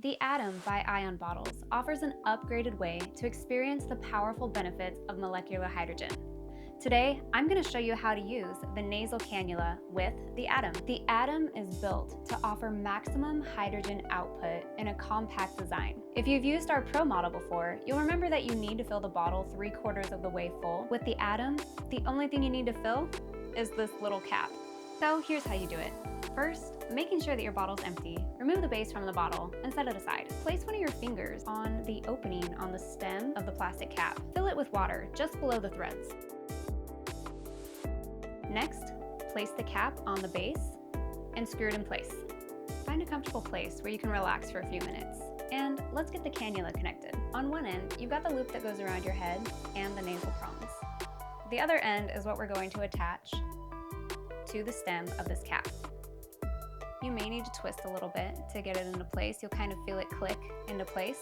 The Atom by IonBottles offers an upgraded way to experience the powerful benefits of molecular hydrogen. Today, I'm going to show you how to use the nasal cannula with the Atom. The Atom is built to offer maximum hydrogen output in a compact design. If you've used our Pro model before, you'll remember that you need to fill the bottle 3/4 of the way full. With the Atom, the only thing you need to fill is this little cap. So here's how you do it. First, making sure that your bottle's empty, remove the base from the bottle and set it aside. Place one of your fingers on the opening on the stem of the plastic cap. Fill it with water just below the threads. Next, place the cap on the base and screw it in place. Find a comfortable place where you can relax for a few minutes. And let's get the cannula connected. On one end, you've got the loop that goes around your head and the nasal prongs. The other end is what we're going to attach to the stem of this cap. You may need to twist a little bit to get it into place. You'll kind of feel it click into place.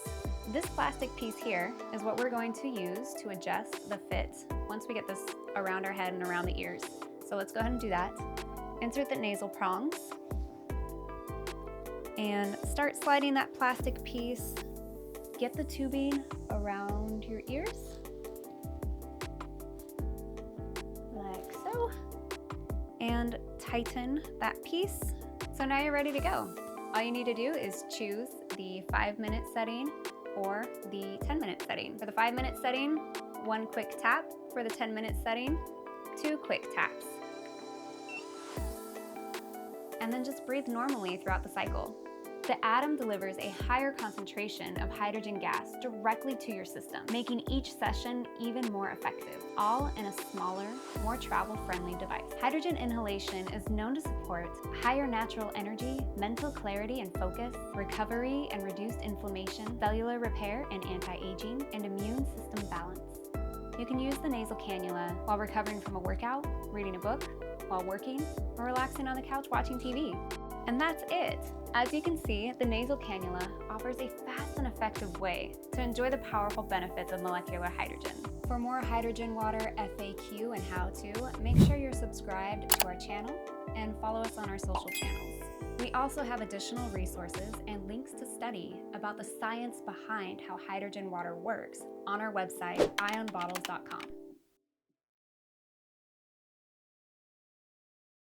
This plastic piece here is what we're going to use to adjust the fit once we get this around our head and around the ears. So let's go ahead and do that. Insert the nasal prongs and start sliding that plastic piece. Get the tubing around your ears, like so, and tighten that piece. So now you're ready to go. All you need to do is choose the 5-minute setting or the 10-minute setting. For the 5-minute setting, 1 quick tap. For the 10-minute setting, 2 quick taps. And then just breathe normally throughout the cycle. The Atom delivers a higher concentration of hydrogen gas directly to your system, making each session even more effective, all in a smaller, more travel-friendly device. Hydrogen inhalation is known to support higher natural energy, mental clarity and focus, recovery and reduced inflammation, cellular repair and anti-aging, and immune system balance. You can use the nasal cannula while recovering from a workout, reading a book, while working, or relaxing on the couch watching TV. And that's it! As you can see, the nasal cannula offers a fast and effective way to enjoy the powerful benefits of molecular hydrogen. For more hydrogen water FAQ and how-to, make sure you're subscribed to our channel and follow us on our social channels. We also have additional resources and links to study about the science behind how hydrogen water works on our website, IonBottles.com.